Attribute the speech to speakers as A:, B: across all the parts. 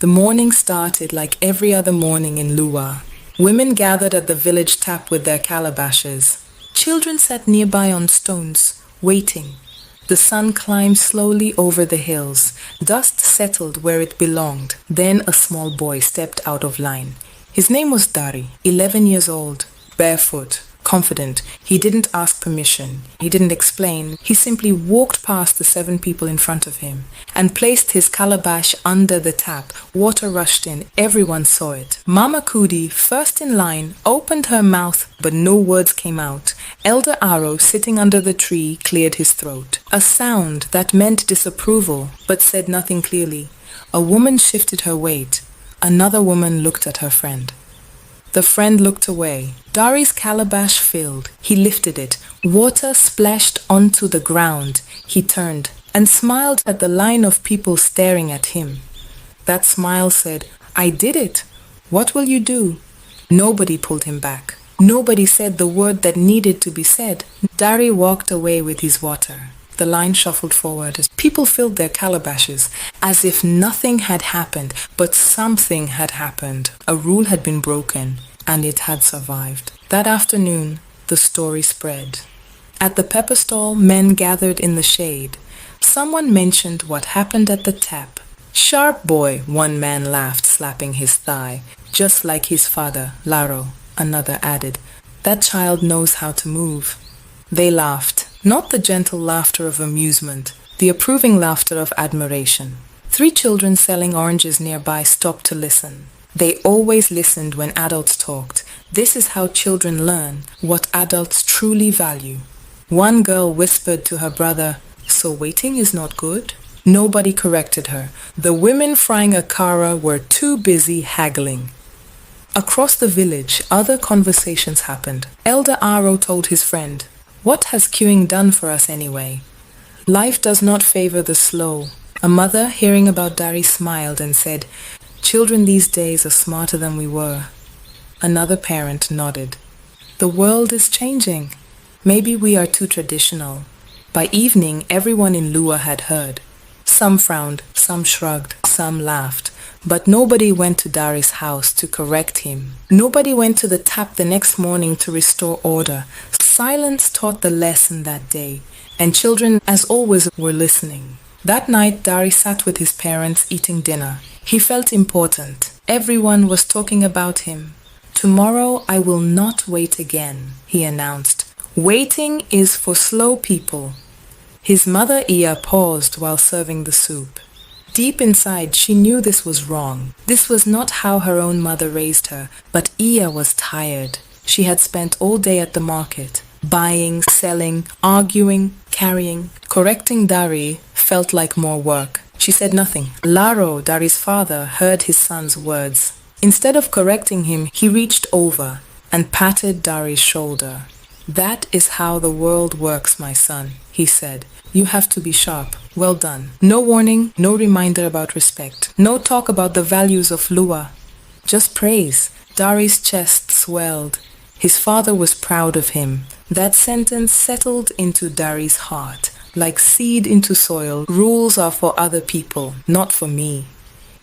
A: The morning started like every other morning in Luwa. Women gathered at the village tap with their calabashes. Children sat nearby on stones, waiting. The sun climbed slowly over the hills. Dust settled where it belonged. Then a small boy stepped out of line. His name was Dari, 11 years old, barefoot, confident. He didn't ask permission. He didn't explain. He simply walked past the 7 people in front of him and placed his calabash under the tap. Water rushed in. Everyone saw it. Mama Kudi, first in line, opened her mouth, but no words came out. Elder Aro, sitting under the tree, cleared his throat. A sound that meant disapproval, but said nothing clearly. A woman shifted her weight. Another woman looked at her friend. The friend looked away. Dari's calabash filled. He lifted it. Water splashed onto the ground. He turned and smiled at the line of people staring at him. That smile said, "I did it. What will you do?" Nobody pulled him back. Nobody said the word that needed to be said. Dari walked away with his water. The line shuffled forward as people filled their calabashes, as if nothing had happened, but something had happened. A rule had been broken, and it had survived. That afternoon, the story spread. At the pepper stall, men gathered in the shade. Someone mentioned what happened at the tap. "Sharp boy," one man laughed, slapping his thigh. "Just like his father, Laro," another added. "That child knows how to move." They laughed. Not the gentle laughter of amusement, the approving laughter of admiration. 3 children selling oranges nearby stopped to listen. They always listened when adults talked. This is how children learn what adults truly value. One girl whispered to her brother, "So waiting is not good?" Nobody corrected her. The women frying akara were too busy haggling. Across the village, other conversations happened. Elder Aro told his friend, "What has queuing done for us anyway? Life does not favor the slow." A mother, hearing about Dari, smiled and said, "Children these days are smarter than we were." Another parent nodded. "The world is changing. Maybe we are too traditional." By evening, everyone in Luwa had heard. Some frowned, some shrugged, some laughed. But nobody went to Dari's house to correct him. Nobody went to the tap the next morning to restore order. Silence taught the lesson that day, and children, as always, were listening. That night, Dari sat with his parents eating dinner. He felt important. Everyone was talking about him. "Tomorrow I will not wait again," he announced. "Waiting is for slow people." His mother Iya paused while serving the soup. Deep inside, she knew this was wrong. This was not how her own mother raised her, but Iya was tired. She had spent all day at the market, buying, selling, arguing, carrying. Correcting Dari felt like more work. She said nothing. Laro, Dari's father, heard his son's words. Instead of correcting him, he reached over and patted Dari's shoulder. "That is how the world works, my son," he said. "You have to be sharp. Well done." No warning, no reminder about respect. No talk about the values of Luwa. Just praise. Dari's chest swelled. His father was proud of him. That sentence settled into Dari's heart. Like seed into soil, rules are for other people, not for me.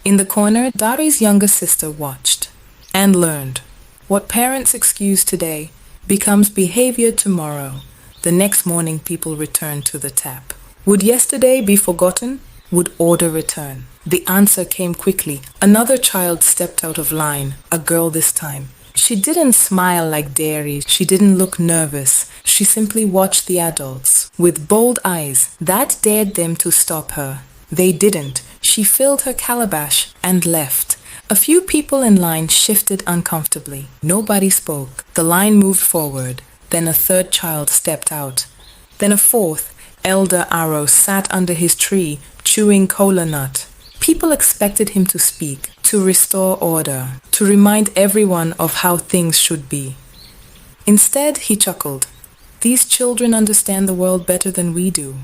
A: In the corner, Dari's younger sister watched and learned. What parents excuse today becomes behavior tomorrow. The next morning, people returned to the tap. Would yesterday be forgotten? Would order return? The answer came quickly. Another child stepped out of line, a girl this time. She didn't smile like Dari. She didn't look nervous. She simply watched the adults with bold eyes that dared them to stop her. They didn't. She filled her calabash and left. A few people in line shifted uncomfortably. Nobody spoke. The line moved forward. Then a third child stepped out. Then a fourth. Elder Aro sat under his tree, chewing cola nut. People expected him to speak, to restore order, to remind everyone of how things should be. Instead, he chuckled. "These children understand the world better than we do,"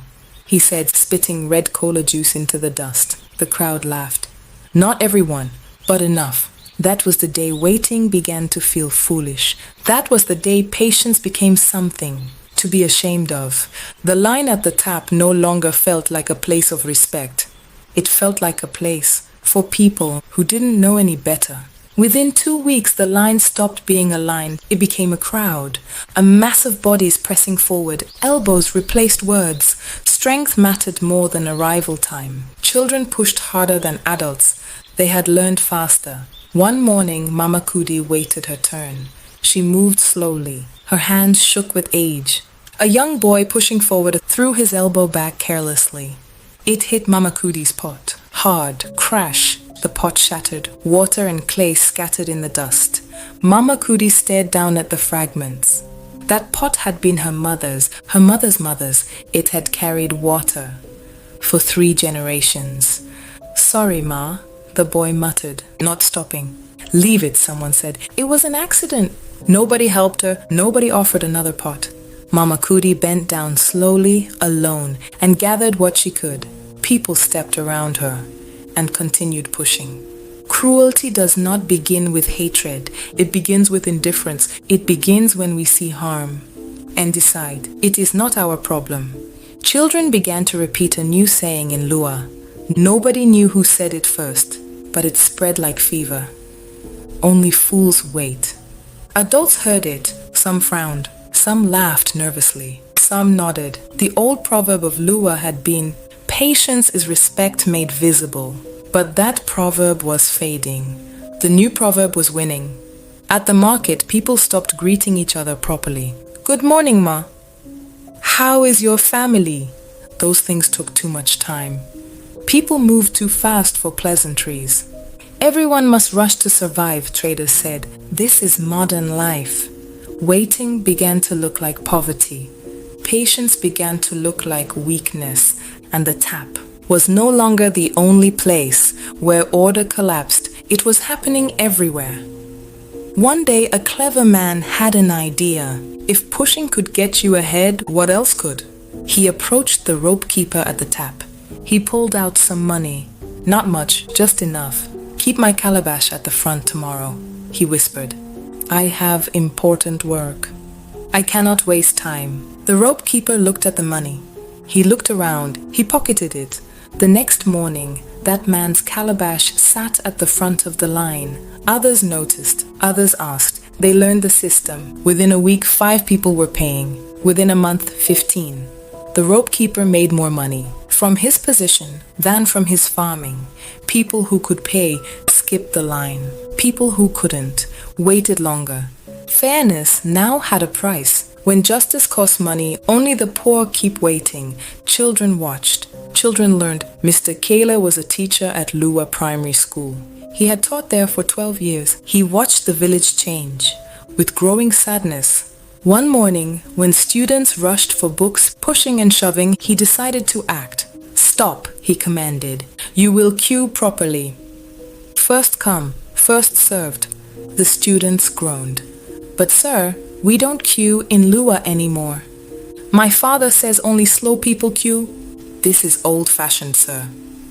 A: he said, spitting red cola juice into the dust. The crowd laughed. Not everyone, but enough. That was the day waiting began to feel foolish. That was the day patience became something to be ashamed of. The line at the tap no longer felt like a place of respect. It felt like a place for people who didn't know any better. Within 2 weeks, the line stopped being a line. It became a crowd. A mass of bodies pressing forward. Elbows replaced words. Strength mattered more than arrival time. Children pushed harder than adults. They had learned faster. One morning, Mama Kudi waited her turn. She moved slowly. Her hands shook with age. A young boy pushing forward threw his elbow back carelessly. It hit Mama Kudi's pot. Hard. Crash. The pot shattered. Water and clay scattered in the dust. Mama Kudi stared down at the fragments. That pot had been her mother's mother's. It had carried water for 3 generations. Sorry, Ma, the boy muttered, not stopping. Leave it, someone said. It was an accident. Nobody helped her. Nobody offered another pot. Mama Kudi bent down slowly, alone, and gathered what she could. People stepped around her and continued pushing. Cruelty does not begin with hatred. It begins with indifference. It begins when we see harm and decide it is not our problem. Children began to repeat a new saying in Luwa. Nobody knew who said it first, but it spread like fever. Only fools wait. Adults heard it. Some frowned. Some laughed nervously. Some nodded. The old proverb of Luwa had been, patience is respect made visible. But that proverb was fading. The new proverb was winning. At the market, people stopped greeting each other properly. Good morning, Ma. How is your family? Those things took too much time. People moved too fast for pleasantries. Everyone must rush to survive, traders said. This is modern life. Waiting began to look like poverty. Patience began to look like weakness, and the tap was no longer the only place where order collapsed. It was happening everywhere. One day, a clever man had an idea. If pushing could get you ahead, what else could? He approached the rope keeper at the tap. He pulled out some money. Not much, just enough. Keep my calabash at the front tomorrow, he whispered. I have important work. I cannot waste time. The rope keeper looked at the money. He looked around. He pocketed it. The next morning, that man's calabash sat at the front of the line. Others noticed. Others asked. They learned the system. Within a week, 5 people were paying. Within a month, 15. The rope keeper made more money from his position than from his farming. People who could pay skipped the line. People who couldn't waited longer. Fairness now had a price. When justice costs money, only the poor keep waiting. Children watched. Children learned. Mr. Kayla was a teacher at Luwa Primary School. He had taught there for 12 years. He watched the village change. With growing sadness, one morning, when students rushed for books, pushing and shoving, he decided to act. Stop, he commanded. You will queue properly. First come, first served. The students groaned. But sir, we don't queue in Luwa anymore. My father says only slow people queue. This is old-fashioned, sir.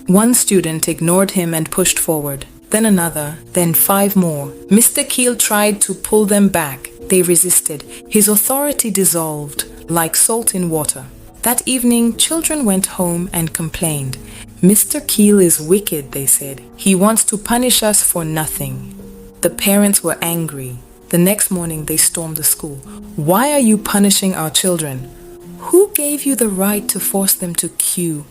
A: One student ignored him and pushed forward. Then another, then 5 more. Mr. Keel tried to pull them back. They resisted. His authority dissolved, like salt in water. That evening, children went home and complained. Mr. Keel is wicked, they said. He wants to punish us for nothing. The parents were angry. The next morning, they stormed the school. Why are you punishing our children? Who gave you the right to force them to queue?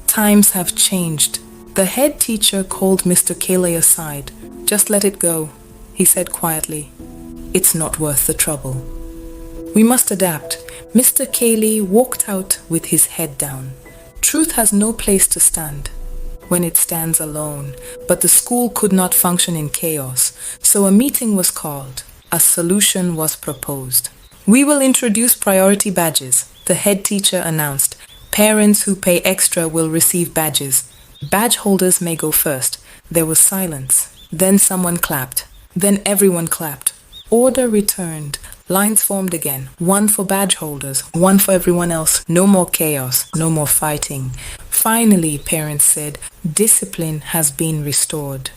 A: Times have changed. The head teacher called Mr. Kele aside. Just let it go, he said quietly. It's not worth the trouble. We must adapt. Mr. Kele walked out with his head down. Truth has no place to stand when it stands alone, but the school could not function in chaos, so a meeting was called. A solution was proposed. We will introduce priority badges, the head teacher announced. Parents who pay extra will receive badges. Badge holders may go first. There was silence. Then someone clapped. Then everyone clapped. Order returned. Lines formed again. One for badge holders, one for everyone else. No more chaos, no more fighting. Finally, parents said, discipline has been restored.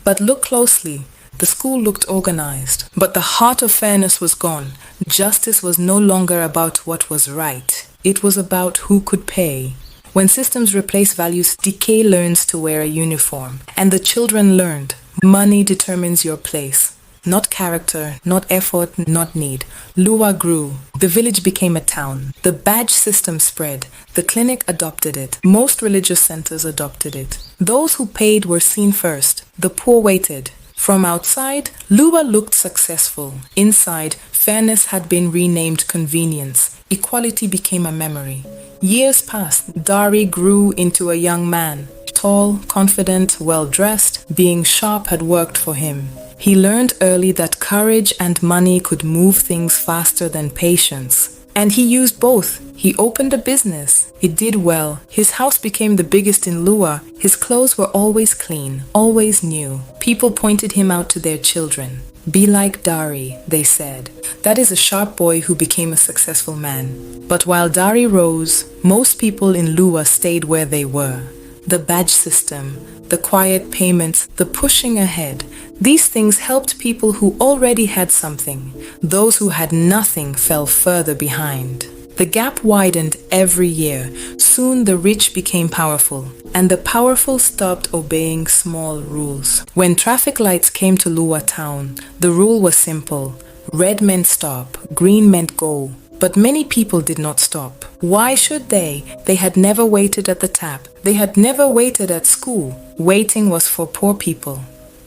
A: But look closely. The school looked organized, but the heart of fairness was gone. Justice was no longer about what was right. It was about who could pay. When systems replace values, decay learns to wear a uniform. And the children learned, money determines your place. Not character, not effort, not need. Luwa grew. The village became a town. The badge system spread. The clinic adopted it. Most religious centers adopted it. Those who paid were seen first. The poor waited. From outside, Luwa looked successful. Inside, fairness had been renamed convenience. Equality became a memory. Years passed. Dari grew into a young man. Tall, confident, well-dressed. Being sharp had worked for him. He learned early that courage and money could move things faster than patience. And he used both. He opened a business. It did well. His house became the biggest in Luwa. His clothes were always clean, always new. People pointed him out to their children. Be like Dari, they said. That is a sharp boy who became a successful man. But while Dari rose, most people in Luwa stayed where they were. The badge system, the quiet payments, the pushing ahead. These things helped people who already had something. Those who had nothing fell further behind. The gap widened every year. Soon the rich became powerful, and the powerful stopped obeying small rules. When traffic lights came to Luwa town, the rule was simple. Red meant stop, green meant go. But many people did not stop. Why should they? They had never waited at the tap. They had never waited at school. Waiting was for poor people,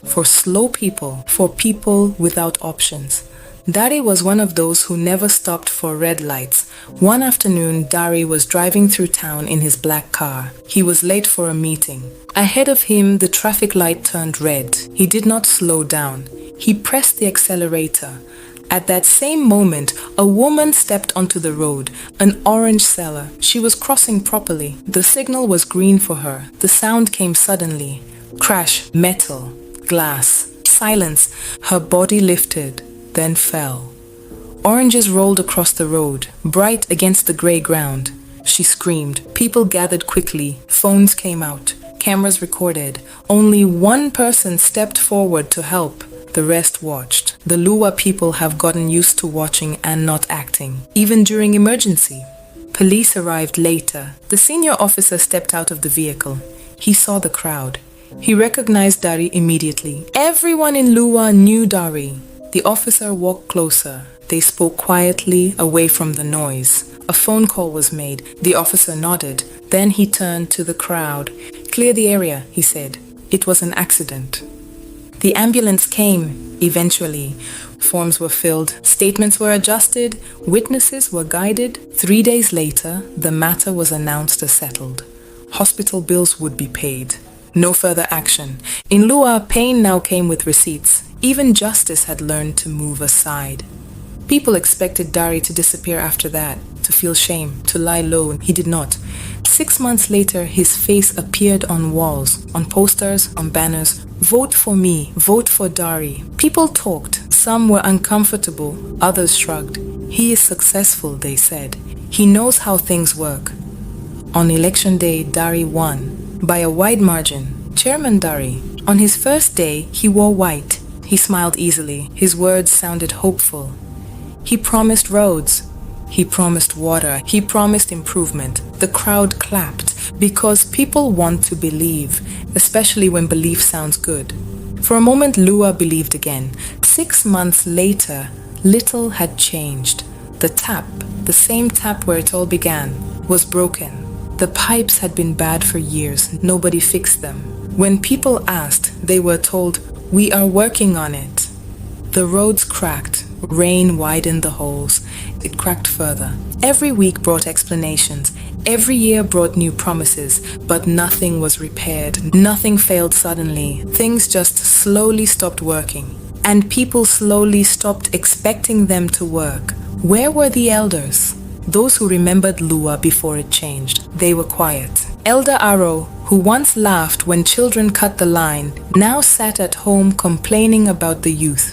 A: for slow people, for people without options. Dari was one of those who never stopped for red lights. One afternoon, Dari was driving through town in his black car. He was late for a meeting. Ahead of him, the traffic light turned red. He did not slow down. He pressed the accelerator. At that same moment, a woman stepped onto the road, an orange seller. She was crossing properly. The signal was green for her. The sound came suddenly. Crash, metal, glass, silence. Her body lifted, then fell. Oranges rolled across the road, bright against the grey ground. She screamed. People gathered quickly. Phones came out. Cameras recorded. Only one person stepped forward to help. The rest watched. The Luwa people have gotten used to watching and not acting, even during emergency. Police arrived later. The senior officer stepped out of the vehicle. He saw the crowd. He recognized Dari immediately. Everyone in Luwa knew Dari. The officer walked closer. They spoke quietly, away from the noise. A phone call was made. The officer nodded. Then he turned to the crowd. "Clear the area," he said. It was an accident. The ambulance came, eventually. Forms were filled, statements were adjusted, witnesses were guided. 3 days later, the matter was announced as settled. Hospital bills would be paid. No further action. In Luwa, pain now came with receipts. Even justice had learned to move aside. People expected Dari to disappear after that, to feel shame, to lie low. He did not. 6 months later, his face appeared on walls, on posters, on banners. Vote for me, vote for Dari. People talked. Some were uncomfortable, others shrugged. He is successful, they said. He knows how things work. On election day, Dari won, by a wide margin. Chairman Dari. On his first day, he wore white. He smiled easily. His words sounded hopeful. He promised roads. He promised water. He promised improvement. The crowd clapped because people want to believe, especially when belief sounds good. For a moment, Luwa believed again. 6 months later, little had changed. The tap, the same tap where it all began, was broken. The pipes had been bad for years. Nobody fixed them. When people asked, they were told, "We are working on it." The roads cracked. Rain widened the holes. It cracked further. Every week brought explanations. Every year brought new promises. But nothing was repaired. Nothing failed suddenly. Things just slowly stopped working. And people slowly stopped expecting them to work. Where were the elders? Those who remembered Luwa before it changed. They were quiet. Elder Aro, who once laughed when children cut the line, now sat at home complaining about the youth.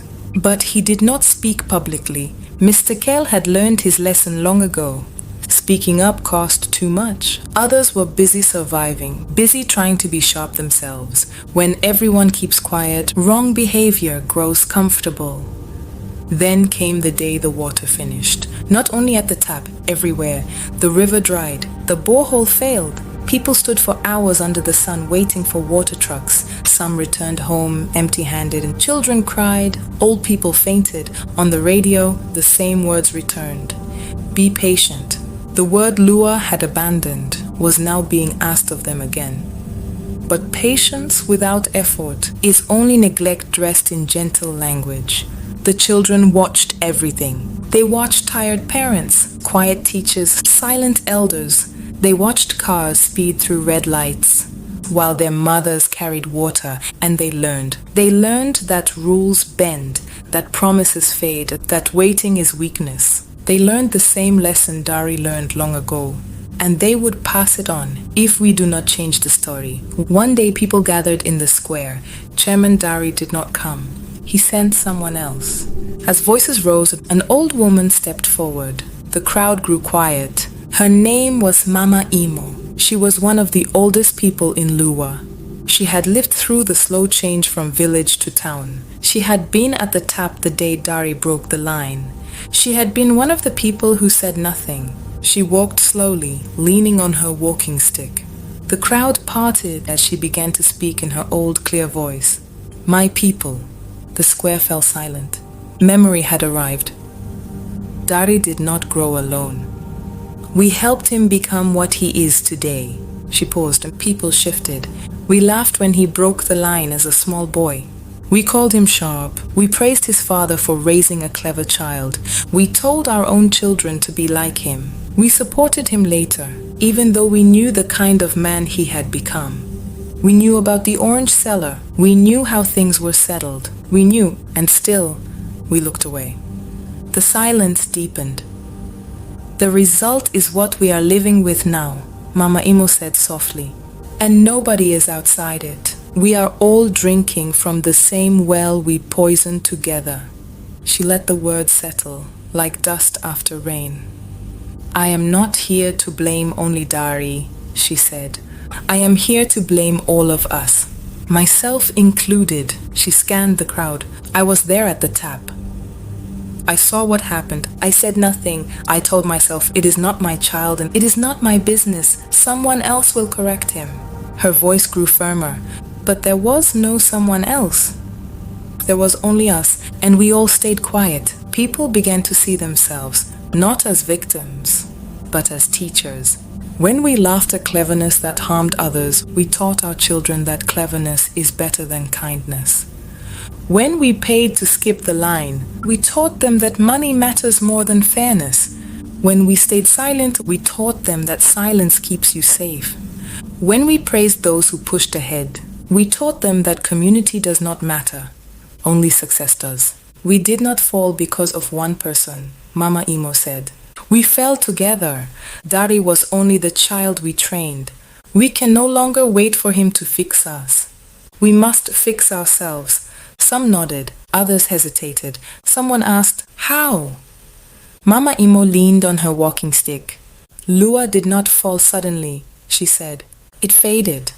A: But he did not speak publicly. Mr. Kell had learned his lesson long ago. Speaking up cost too much. Others were busy surviving, busy trying to be sharp themselves. When everyone keeps quiet, wrong behavior grows comfortable. Then came the day the water finished. Not only at the tap, everywhere. The river dried. The borehole failed. People stood for hours under the sun waiting for water trucks. Some returned home empty-handed and children cried. Old people fainted. On the radio, the same words returned. Be patient. The word Luwa had abandoned was now being asked of them again. But patience without effort is only neglect dressed in gentle language. The children watched everything. They watched tired parents, quiet teachers, silent elders. They watched cars speed through red lights while their mothers carried water, and they learned. They learned that rules bend, that promises fade, that waiting is weakness. They learned the same lesson Dari learned long ago, and they would pass it on if we do not change the story. One day people gathered in the square. Chairman Dari did not come. He sent someone else. As voices rose, an old woman stepped forward. The crowd grew quiet. Her name was Mama Imo. She was one of the oldest people in Luwa. She had lived through the slow change from village to town. She had been at the tap the day Dari broke the line. She had been one of the people who said nothing. She walked slowly, leaning on her walking stick. The crowd parted as she began to speak in her old, clear voice. My people. The square fell silent. Memory had arrived. Dari did not grow alone. We helped him become what he is today. She paused and people shifted. We laughed when he broke the line as a small boy. We called him sharp. We praised his father for raising a clever child. We told our own children to be like him. We supported him later, even though we knew the kind of man he had become. We knew about the orange cellar. We knew how things were settled. We knew, and still, we looked away. The silence deepened. The result is what we are living with now, Mama Imo said softly. And nobody is outside it. We are all drinking from the same well we poisoned together. She let the words settle, like dust after rain. I am not here to blame only Dari, she said. I am here to blame all of us, myself included. She scanned the crowd. I was there at the tap. I saw what happened. I said nothing. I told myself, it is not my child and it is not my business. Someone else will correct him. Her voice grew firmer. But there was no someone else. There was only us, and we all stayed quiet. People began to see themselves, not as victims, but as teachers. When we laughed at cleverness that harmed others, we taught our children that cleverness is better than kindness. When we paid to skip the line, we taught them that money matters more than fairness. When we stayed silent, we taught them that silence keeps you safe. When we praised those who pushed ahead, we taught them that community does not matter, only success does. We did not fall because of one person, Mama Imo said. We fell together. Dari was only the child we trained. We can no longer wait for him to fix us. We must fix ourselves. Some nodded, others hesitated. Someone asked, how? Mama Imo leaned on her walking stick. Luwa did not fall suddenly, she said. It faded.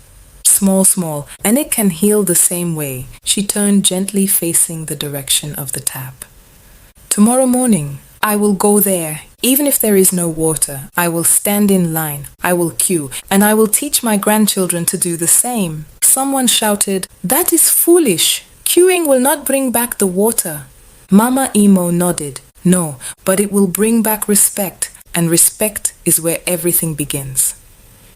A: Small, and it can heal the same way. She turned gently facing the direction of the tap. Tomorrow morning, I will go there. Even if there is no water, I will stand in line. I will queue, and I will teach my grandchildren to do the same. Someone shouted, that is foolish. Queuing will not bring back the water. Mama Imo nodded. No, but it will bring back respect, and respect is where everything begins.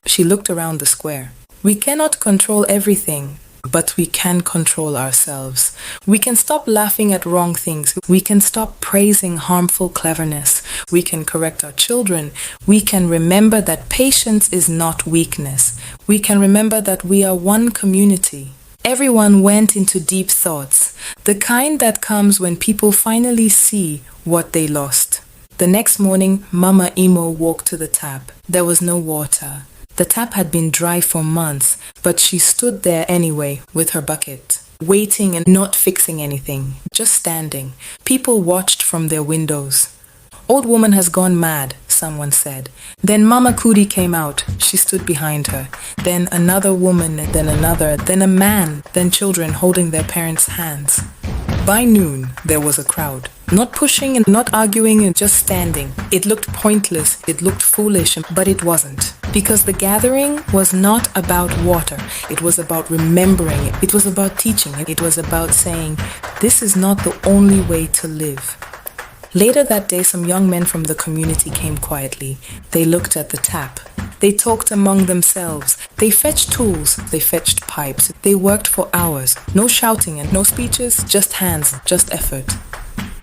A: She looked around the square. We cannot control everything, but we can control ourselves. We can stop laughing at wrong things. We can stop praising harmful cleverness. We can correct our children. We can remember that patience is not weakness. We can remember that we are one community. Everyone went into deep thoughts, the kind that comes when people finally see what they lost. The next morning, Mama Imo walked to the tap. There was no water. The tap had been dry for months, but she stood there anyway with her bucket, waiting and not fixing anything, just standing. People watched from their windows. Old woman has gone mad, someone said. Then Mama Kudi came out. She stood behind her. Then another woman, then another, then a man, then children holding their parents' hands. By noon, there was a crowd. Not pushing and not arguing and just standing. It looked pointless, it looked foolish, but it wasn't. Because the gathering was not about water. It was about remembering it. It was about teaching it. It was about saying, this is not the only way to live. Later that day, some young men from the community came quietly. They looked at the tap. They talked among themselves. They fetched tools. They fetched pipes. They worked for hours. No shouting and no speeches, just hands, just effort.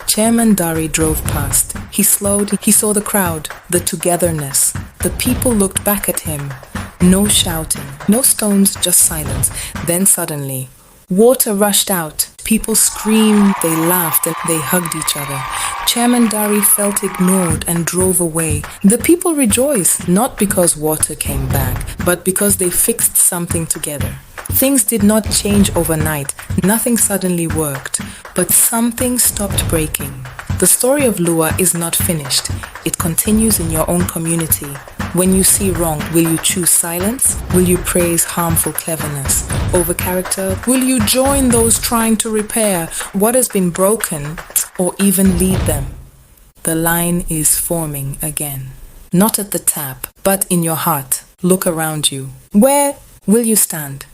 A: Chairman Dari drove past. He slowed. He saw the crowd, the togetherness. The people looked back at him. No shouting, no stones, just silence. Then suddenly, water rushed out. People screamed, they laughed, and they hugged each other. Chairman Dari felt ignored and drove away. The people rejoiced, not because water came back, but because they fixed something together. Things did not change overnight. Nothing suddenly worked, but something stopped breaking. The story of Luwa is not finished. It continues in your own community. When you see wrong, will you choose silence? Will you praise harmful cleverness over character? Will you join those trying to repair what has been broken or even lead them? The line is forming again. Not at the tap, but in your heart. Look around you. Where will you stand?